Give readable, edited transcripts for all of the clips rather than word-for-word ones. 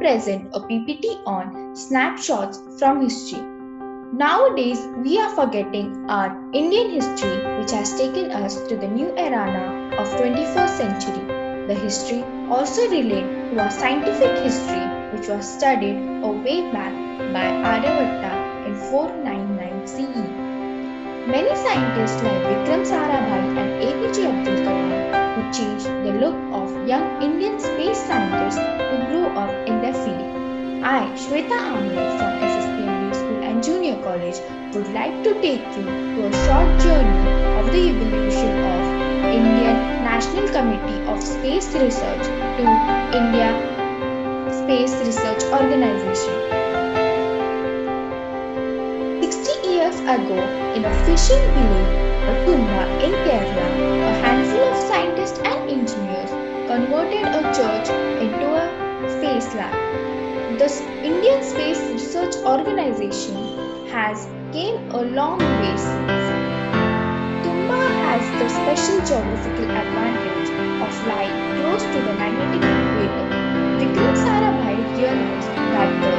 present a PPT on snapshots from history. Nowadays, we are forgetting our Indian history, which has taken us to the new era of 21st century. The history also relates to our scientific history, which was studied way back by Aryabhatta in 499 CE. Many scientists like Vikram Sarabhai and APJ Abdul Kalam who changed the look of young Indian space scientists who grew up in their field. I, Shweta Amale from SSPM School and Junior College would like to take you to a short journey of the evolution of Indian National Committee of Space Research to India Space Research Organization. 60 years ago, in a fishing village of Tumba in Kerala, a handful of scientists and engineers converted a church into a space lab. The Indian Space Research Organization has came a long way since. Tumba has the special geographical advantage of lying close to the magnetic equator. Vikram Sarabhai realized that the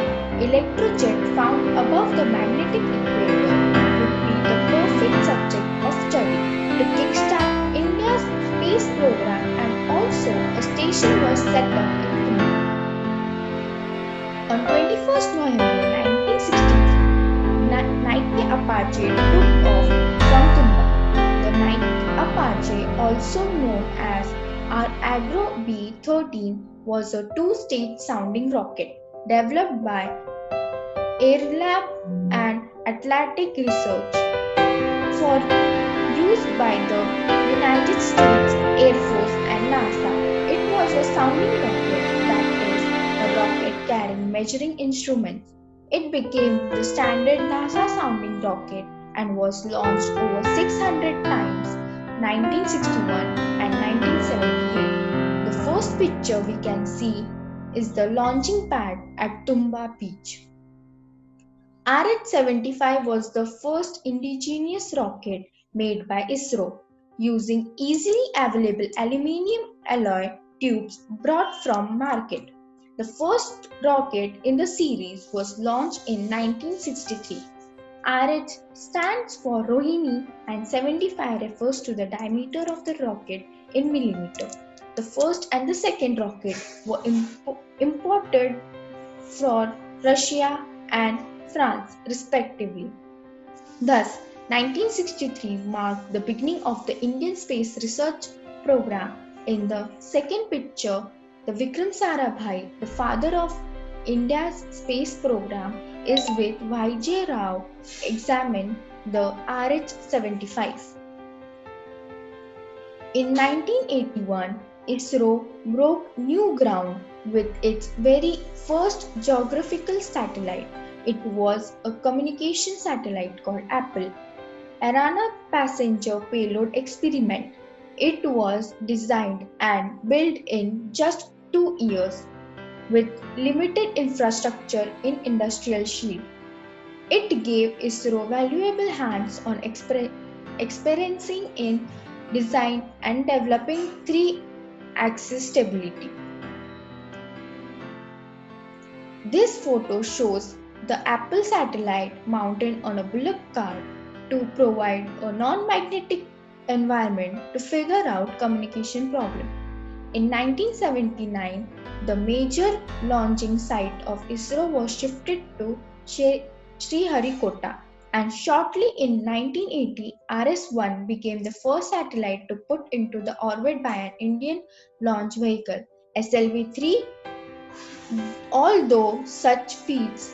electrojet found above the magnetic equator would be the perfect subject of study to kickstart India's space program, and also a station was set up in Tumba. On 21st November 1963, Nike Apache took off from Tumba. The Nike Apache, also known as Agro B-13, was a two-stage sounding rocket developed by Airlab and Atlantic Research for use by the United States Air Force and NASA. It was a sounding rocket, that is, a rocket carrying measuring instruments. It became the standard NASA sounding rocket and was launched over 600 times 1961 and 1978. The first picture we can see is the launching pad at Tumba Beach. RH-75 was the first indigenous rocket made by Isro, using easily available aluminium alloy tubes brought from market. The first rocket in the series was launched in 1963. RH stands for Rohini and 75 refers to the diameter of the rocket in millimeter. The first and the second rocket were imported from Russia and France respectively. Thus, 1963 marked the beginning of the Indian Space Research Program. In the second picture, the Vikram Sarabhai, the father of India's space program, is with Y.J. Rao examine the RH-75. In 1981, Isro broke new ground with its very first geographical satellite. It was a communication satellite called Apple. Arana passenger payload experiment. It was designed and built in just 2 years with limited infrastructure in industrial shield. It gave Isro valuable hands-on experiencing in design and developing 3-axis stability. This photo shows the Apple satellite mounted on a bullock cart to provide a non-magnetic environment to figure out communication problem. In 1979, the major launching site of Isro was shifted to Sriharikota, and shortly in 1980, RS-1 became the first satellite to put into the orbit by an Indian launch vehicle, SLV-3. Although such feats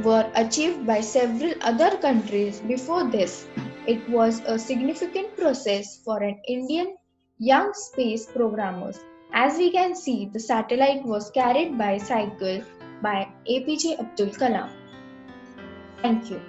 were achieved by several other countries before this, it was a significant process for an Indian young space programmers. As we can see, the satellite was carried by cycle by APJ Abdul Kalam. Thank you.